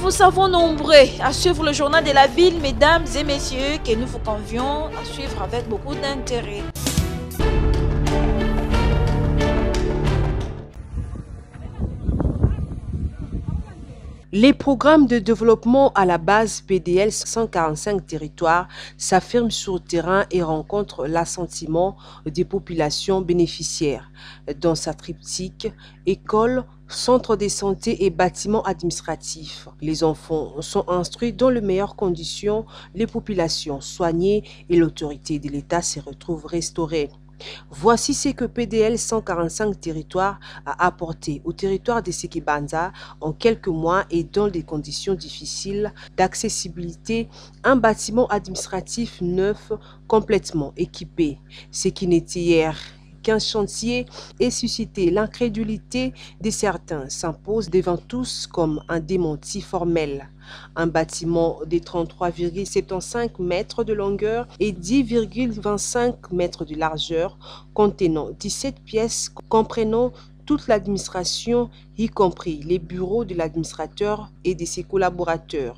vous savons nombreux à suivre le journal de la ville, mesdames et messieurs, que nous vous convions à suivre avec beaucoup d'intérêt. Les programmes de développement à la base PDL 145 territoires s'affirment sur le terrain et rencontrent l'assentiment des populations bénéficiaires. Dans sa triptyque, école, centre de santé et bâtiments administratifs, les enfants sont instruits dans les meilleures conditions, les populations soignées et l'autorité de l'État se retrouvent restaurées. Voici ce que PDL 145 territoires a apporté au territoire de Sekebanza en quelques mois et dans des conditions difficiles d'accessibilité, un bâtiment administratif neuf complètement équipé, ce qui n'était hier qu'un chantier et suscité l'incrédulité de certains s'impose devant tous comme un démenti formel. Un bâtiment de 33,75 mètres de longueur et 10,25 mètres de largeur, contenant 17 pièces comprenant toute l'administration, y compris les bureaux de l'administrateur et de ses collaborateurs.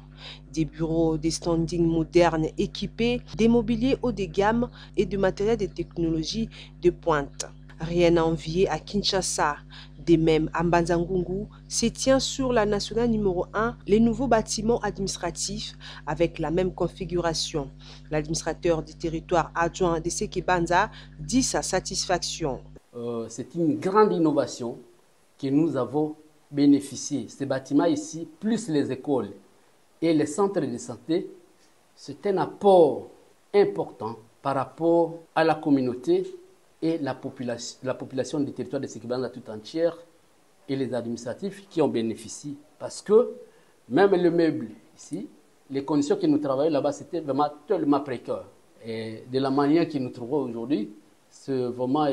Des bureaux de standing modernes équipés, des mobiliers haut de gamme et de matériel de technologie de pointe. Rien à envier à Kinshasa. De même, à Mbanza-Ngungu se tient sur la nationale numéro 1 les nouveaux bâtiments administratifs avec la même configuration. L'administrateur du territoire adjoint de Sekebanza dit sa satisfaction. C'est une grande innovation que nous avons bénéficié. Ces bâtiments ici, plus les écoles et les centres de santé, c'est un apport important par rapport à la communauté et la population du territoire de Sekebanza tout entière et les administratifs qui en bénéficient. Parce que même le meuble ici, les conditions que nous travaillons là-bas, c'était vraiment tellement précaire. Et de la manière que nous trouvons aujourd'hui, c'est vraiment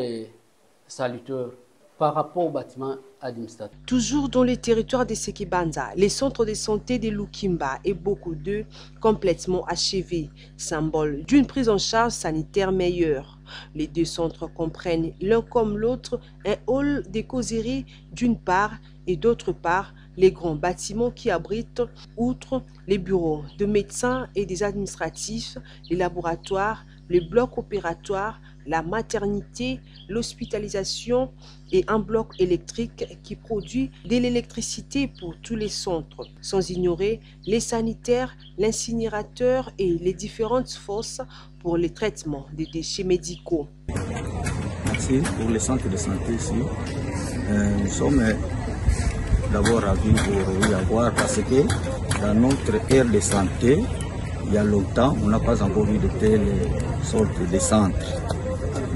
salutaire par rapport au bâtiment administratif. Toujours dans les territoires de Sekebanza, les centres de santé de Lukimba et beaucoup d'eux complètement achevés, symbole d'une prise en charge sanitaire meilleure. Les deux centres comprennent l'un comme l'autre un hall de causerie d'une part et d'autre part les grands bâtiments qui abritent, outre les bureaux de médecins et des administratifs, les laboratoires, le bloc opératoire, la maternité, l'hospitalisation et un bloc électrique qui produit de l'électricité pour tous les centres, sans ignorer les sanitaires, l'incinérateur et les différentes fosses pour le traitement des déchets médicaux. Merci pour le centre de santé ici. Nous sommes d'abord ravis pour y avoir parce que dans notre ère de santé, il y a longtemps, on n'a pas encore vu de telles sortes de centres.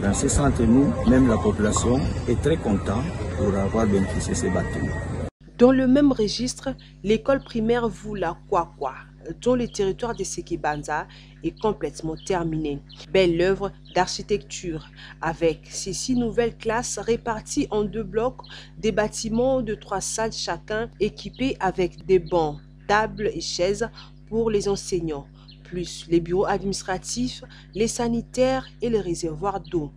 Dans ces centres, nous, même la population, est très contente pour avoir bénéficié de ces bâtiments. Dans le même registre, l'école primaire Vula Kwakwa, dont le territoire de Sekebanza est complètement terminé. Belle œuvre d'architecture, avec ces 6 nouvelles classes réparties en 2 blocs, des bâtiments de 3 salles chacun, équipés avec des bancs, tables et chaises pour les enseignants, plus les bureaux administratifs, les sanitaires et les réservoirs d'eau.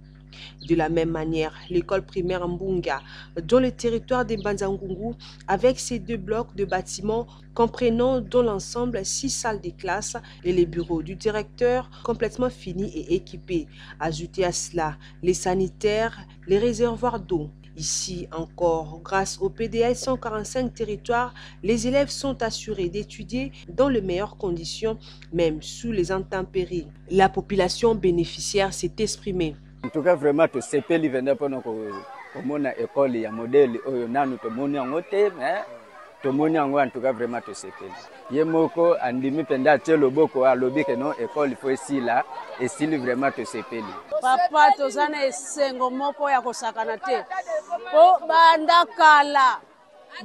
De la même manière, l'école primaire Mbunga, dans le territoire de Mbanza-Ngungu, avec ses 2 blocs de bâtiments comprenant dans l'ensemble 6 salles de classe et les bureaux du directeur complètement finis et équipés. Ajoutez à cela les sanitaires, les réservoirs d'eau. Ici encore, grâce au PDL 145 territoires, les élèves sont assurés d'étudier dans les meilleures conditions, même sous les intempéries. La population bénéficiaire s'est exprimée. En tout cas, vraiment, tout ce pays venait pour nous comme école, il y a un modèle, il y a un modèle, mais tout le monde en tout cas vraiment tout ce pays. Il y a beaucoup andimi penda telo boko a lobby que non école faut ici là et s'il vraiment tout ce pays. Papa tozana esengo moko ya kosakana te. Po banda kala.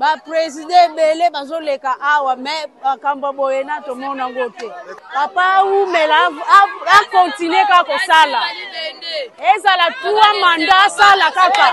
Ba président belé bazoleka awa mais kamba boyena to mona ngote. Papa ou mela a continuer ka kosala. Ezala tuwa manda sala kaka.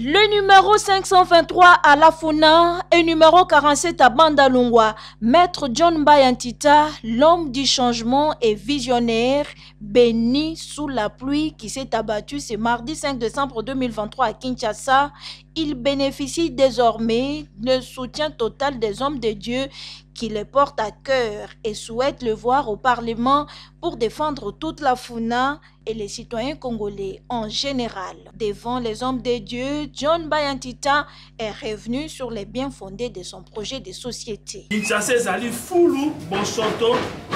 Le numéro Numéro 523 à Lafuna et numéro 47 à Bandalungwa, Maître John Bayantita, l'homme du changement et visionnaire, béni sous la pluie qui s'est abattu ce mardi 5 décembre 2023 à Kinshasa. Il bénéficie désormais du soutien total des hommes de Dieu qui le portent à cœur et souhaitent le voir au Parlement pour défendre toute la Funa et les citoyens congolais en général. Devant les hommes de Dieu, John Bayantita est revenu sur les biens fondés de son projet de société. Kinshasa ezali fulu bonsoto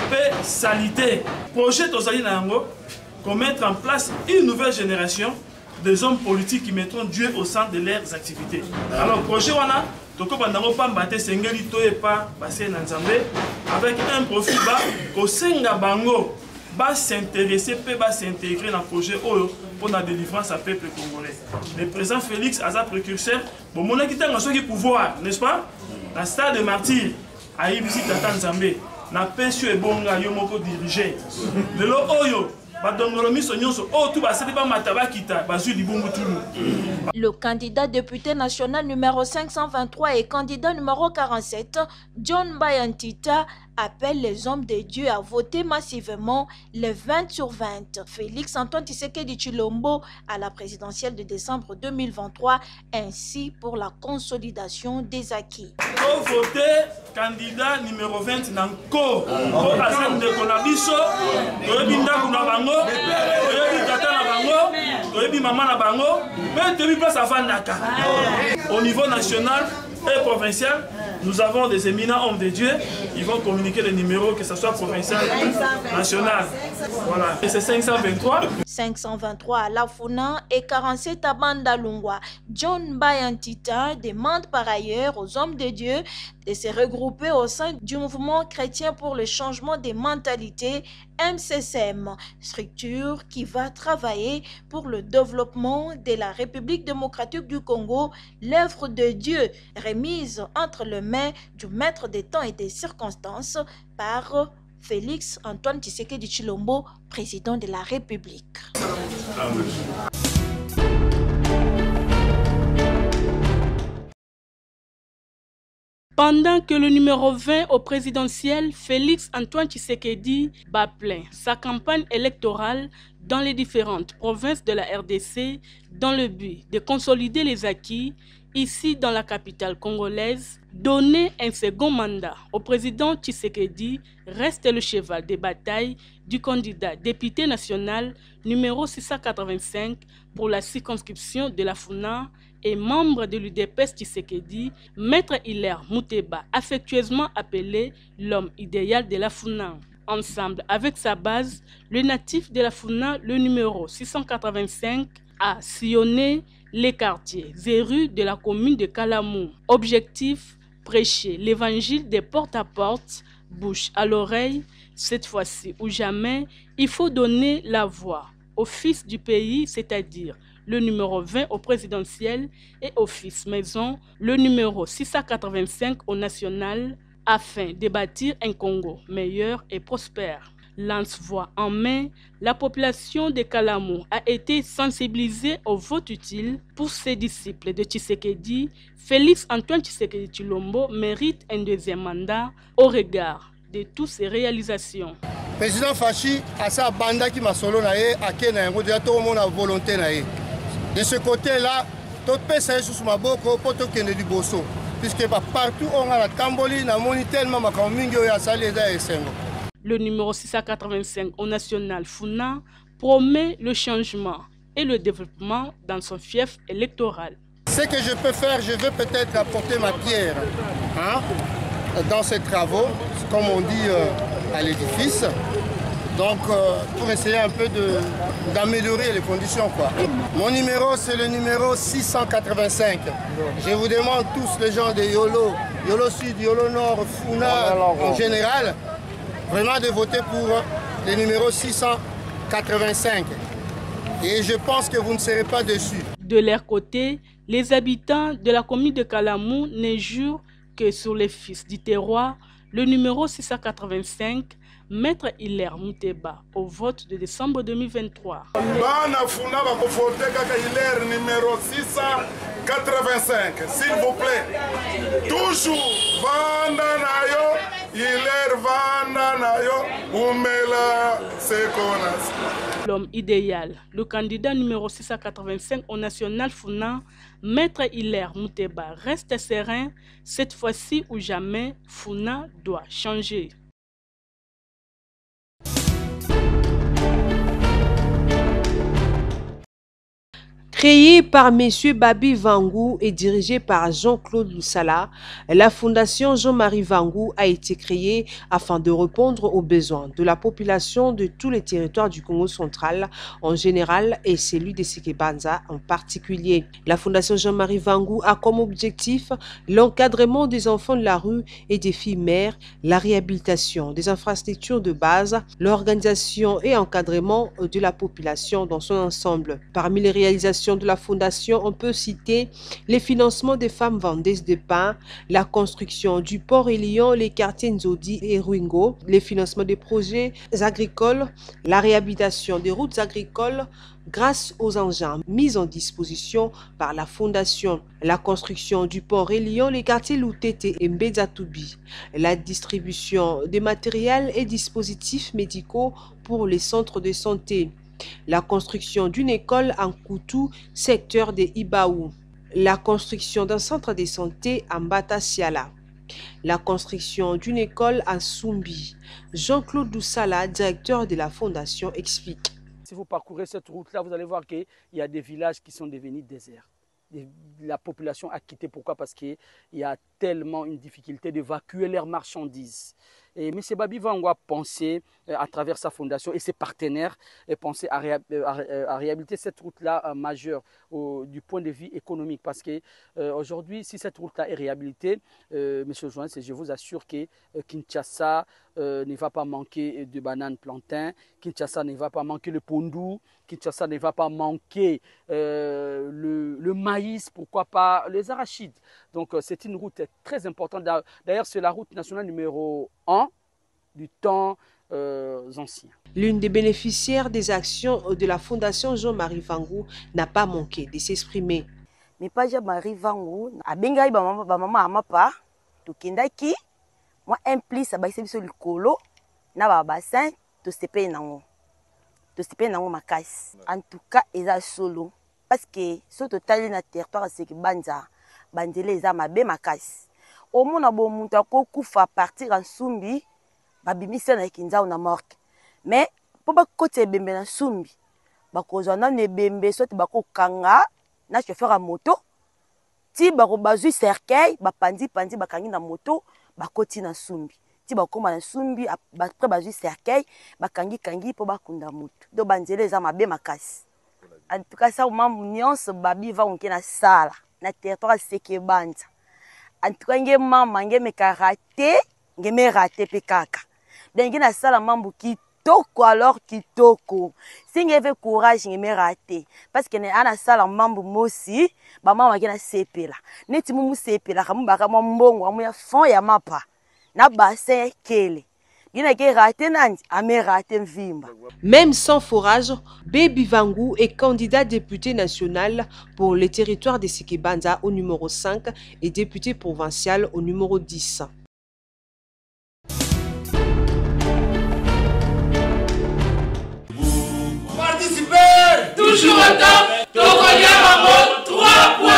pe salité. Projet tozali nango pour mettre en place une nouvelle génération des hommes politiques qui mettront Dieu au centre de leurs activités. Alors projet wana toko bandango pambate sengeli toye pa basé na Nzambe avec un profil bas ko senga bango va s'intéresser peut va s'intégrer dans le projet pour la délivrance à peuple congolais. Le président Félix Aza précurseur bon mon akita ngaso ki pouvoir, n'est-ce pas? La star de martyr a eu visite à Nzambe na pesio e bonga yo moko diriger. Lelo oyo le candidat député national numéro 523 et candidat numéro 47, John Bayantita, appelle les hommes de Dieu à voter massivement les 20 sur 20. Félix Antoine Tshisekedi Tshilombo à la présidentielle de décembre 2023, ainsi pour la consolidation des acquis. Pour voter candidat numéro 20 Nanko, au niveau national et provincial, nous avons des éminents hommes de Dieu. Ils vont communiquer les numéros, que ce soit provincial ou national. Voilà. Et c'est 523. 523 à Lafuna et 47 à Bandalungwa. John Bayantita demande par ailleurs aux hommes de Dieu de se regrouper au sein du mouvement chrétien pour le changement des mentalités, MCCM, structure qui va travailler pour le développement de la République démocratique du Congo, l'œuvre de Dieu remise entre les mains du maître des temps et des circonstances par Félix Antoine Tshisekedi Tshilombo, président de la République. Pendant que le numéro 20 au présidentiel, Félix Antoine Tshisekedi bat plein sa campagne électorale dans les différentes provinces de la RDC dans le but de consolider les acquis ici dans la capitale congolaise, donner un second mandat au président Tshisekedi reste le cheval de bataille du candidat député national numéro 685 pour la circonscription de la Funa et membre de l'UDPS Tshisekedi, Maître Hilaire Mouteba, affectueusement appelé l'homme idéal de la Funa. Ensemble avec sa base, le natif de la Funa, le numéro 685, a sillonné les quartiers et rues de la commune de Kalamou. Objectif, prêcher l'évangile des porte à porte, bouche à l'oreille. Cette fois-ci ou jamais, il faut donner la voix au fils du pays, c'est-à-dire le numéro 20 au présidentiel et au fils maison, le numéro 685 au national, afin de bâtir un Congo meilleur et prospère. Lance-voix en main, la population de Kalamou a été sensibilisée au vote utile pour ses disciples de Tshisekedi. Félix Antoine Tshisekedi Tshilombo mérite un deuxième mandat au regard de toutes ses réalisations. Président Fachi a sa banda qui m'a solo naé a Kenya ngo dia to mona volonté naé. De ce côté-là, tout pesa sous ma boko poto kende du bosso puisque partout on a la Camboli na moni tellement makamingo ya sali da esengo. Le numéro 685 au national Funa promet le changement et le développement dans son fief électoral. Ce que je peux faire, je veux peut-être apporter ma pierre dans ces travaux, comme on dit à l'édifice. Donc, pour essayer un peu d'améliorer les conditions, quoi. Mon numéro, c'est le numéro 685. Je vous demande tous les gens de Yolo, Yolo Sud, Yolo Nord, Funa en général, vraiment de voter pour le numéro 685. Et je pense que vous ne serez pas déçus. De leur côté, les habitants de la commune de Kalamou ne jurent que sur les fils du terroir, le numéro 685, Maître Hilaire Mouteba, au vote de décembre 2023. Bana Funa va voter Hilaire numéro 685. 85, s'il vous plaît. Toujours, Vandanayo, Hilaire Vandanayo, Oumela Sekonas. L'homme idéal, le candidat numéro 685 au national Funa, Maître Hilaire Mouteba, reste serein. Cette fois-ci ou jamais, Funa doit changer. Créée par M. Babi Vangou et dirigée par Jean-Claude Lusala, la Fondation Jean-Marie Vangou a été créée afin de répondre aux besoins de la population de tous les territoires du Congo central en général et celui de Sekebanza en particulier. La Fondation Jean-Marie Vangou a comme objectif l'encadrement des enfants de la rue et des filles mères, la réhabilitation des infrastructures de base, l'organisation et encadrement de la population dans son ensemble. Parmi les réalisations de la Fondation, on peut citer les financements des femmes vendeuses de pain, la construction du port Elion, les quartiers Nzodi et Ruingo, les financements des projets agricoles, la réhabilitation des routes agricoles grâce aux engins mis en disposition par la Fondation, la construction du port Elion, les quartiers Loutete et Mbedzatoubi, la distribution des matériels et dispositifs médicaux pour les centres de santé, la construction d'une école en Koutou, secteur de Ibaou, la construction d'un centre de santé en Batasiala, la construction d'une école en Sumbi. Jean-Claude Doussala, directeur de la Fondation, explique. Si vous parcourez cette route-là, vous allez voir qu'il y a des villages qui sont devenus déserts. La population a quitté. Pourquoi? Parce qu'il y a tellement une difficulté d'évacuer leurs marchandises. Et M. Babi Vangou a pensé, à travers sa fondation et ses partenaires, penser à réhabiliter cette route-là majeure du point de vue économique. Parce qu'aujourd'hui, si cette route-là est réhabilitée, M. Joannes, je vous assure que Kinshasa ne va pas manquer de bananes plantains, Kinshasa ne va pas manquer le pondou, Kinshasa ne va pas manquer le maïs, pourquoi pas les arachides. Donc c'est une route très importante. D'ailleurs, c'est la route nationale numéro 1 du temps ancien. L'une des bénéficiaires des actions de la Fondation Jean-Marie Vangou n'a pas manqué de s'exprimer. Mais pas Jean-Marie Vangou, a bengai ba maman amapa, to kendaki, moi implice ba biso likolo na ba bassin to sepe nango. To sepe nango makasi. En tout cas, eza solo parce que ce total na territoire c'est que banza bandele eza mabe makasi. Au mona bo muta ko kufa partir en Sumbi, babimisa na kinza na morgue. Mais po ba kote bembe na Sumbi, ba kozwa na ne bembe soit ba ko kanga na chauffeur à moto. Ti ba ko bazui cercueil, ba pandi ba kangi na moto, ba koti na Sumbi. Ti ba koma na Sumbi après bazui cercueil, ba kangi po ba kunda moto. Do banzele eza mabe makasi. En tout cas ça ma nuance babi va on na sala na territoire Sekebanza. En tout cas nge mama nge me karaté, nge me raté pe kaka. Dengi na sala mambu kitoko alors kitoko. Si nge ve courage nge me raté parce que ne ana sala mambu mosi, ba mama nge na sepela. Neti mumu sepela kamu baka mbongo amu ya fond ya mapa. Na bassin kele. Même sans forage, Babi Vangou est candidat député national pour les territoires de Sekebanza au numéro 5 et député provincial au numéro 10. Participez! Toujours au top! Tokolia 3 points!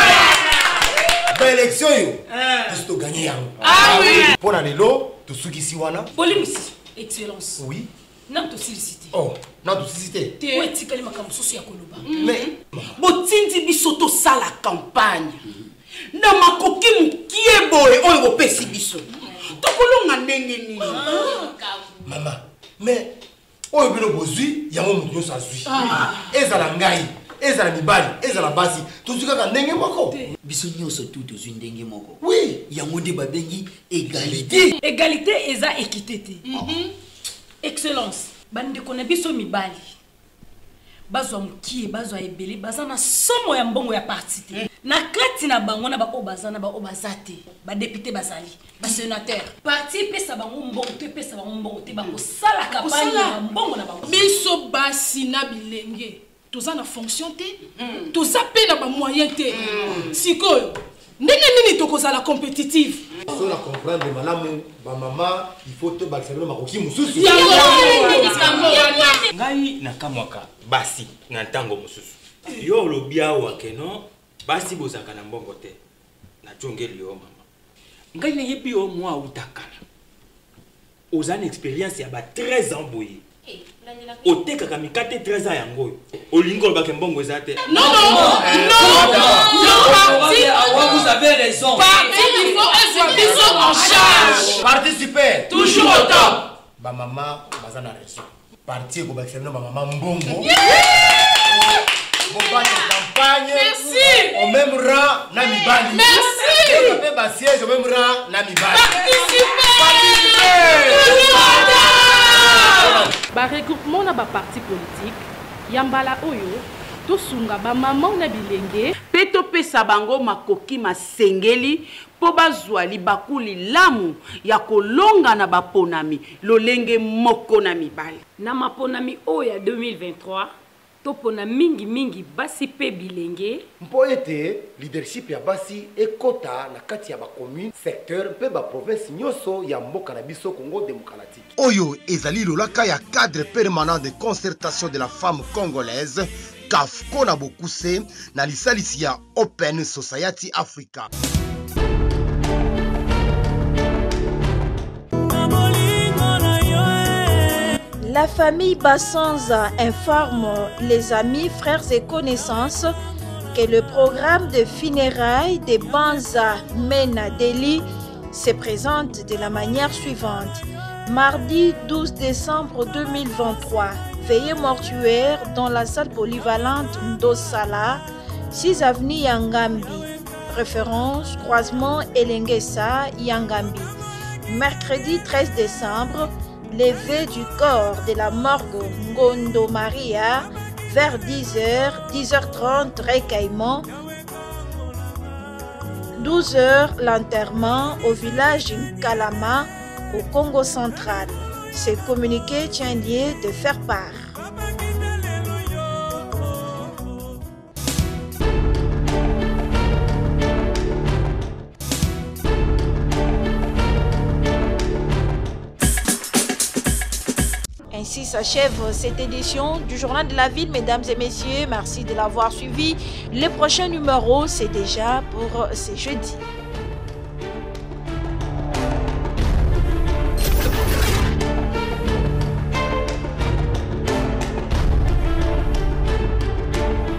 Belle élection, tu as gagné. Ah oui! Pour aller là, tu as gagné Siwana. Polémique, excellence. Oui. Non, tu as cité. Oh, non, tu as cité. Tu es éthique, les makamu socio koloba. Mais, botindi bisoto ça la campagne. Na makoki mukie boy oyo pesi biso. Tokolonga ndenge nini. Maman, mais oyo bino bozui yango mutu sa zui. Ezala ngai, ezala mibali, ezala basi. Tozukaka ndenge moko. Biso nyonso tout tozui ndenge moko. Oui, yango nde babengi égalité. Égalité eza équité te. Excellence, bande kona biso mibali. Bazwa mukie, bazwa ebele, bazana somo ya mbongo ya parti te. Na kati na bango na ba obazana ba obazate, ba député bazali, ba sénateur. Parti pesa bango mbongo te pesa bango mbongo te bango sala campagne ya mbongo na bango. Biso basi na bilenge. toza na fonction te toza pe na bamoyen te sikoyo ndenge nini tokozala compétitive so na comprendre malamu bamama il faut to bakisa bino makoki mosusu ngai nakamwaka basi na ntango mosusu yo olobi awa keno basi bozaka na mbongo te nachongeli yo mama ngai nayebi yo mwa utakala oza na expérience ya ba 13 ans boye otekaka mikate 13 ans yango olingi olobaka mbongo eza te non vous avez raison parti il faut être en charge participer toujours autant bamama baza na raison parti ekobakisa bino bamama mbongo bobate campagne au même rang na mibali mpe basiège au même rang na mibali baregroupement na baparti politique ya mbala oyo tosunga bamama na bilenge mpe topesa bango makoki masengeli mpo bazwa libakuli lamu ya kolonga na baponami lolenge moko na mibali na maponami oyo ya 2023 topona mingi basi pe bilenge mpo ete leadership ya basi ekota na kati ya bacommune secteur mpe baprovince nyonso ya mboka na biso Congo démocratique oyo ezali lolaka ya cadre permanent de concertation de la femme congolaise CAFCO na bokuse na lisalisi ya Open Society Africa. La famille Bassanza informe les amis, frères et connaissances que le programme de funérailles de Banza Mena Deli se présente de la manière suivante. Mardi 12 décembre 2023, veillée mortuaire dans la salle polyvalente Ndosala, 6 avenue Yangambi. Référence croisement Elengesa Yangambi. Mercredi 13 décembre, levé du corps de la morgue Ngondo Maria vers 10h, 10h30 recueillement, 12h l'enterrement au village Kalama au Congo central. Ce communiqué tient lieu de faire part. Ainsi s'achève cette édition du Journal de la Ville, mesdames et messieurs. Merci de l'avoir suivi. Le prochain numéro, c'est déjà pour ce jeudi.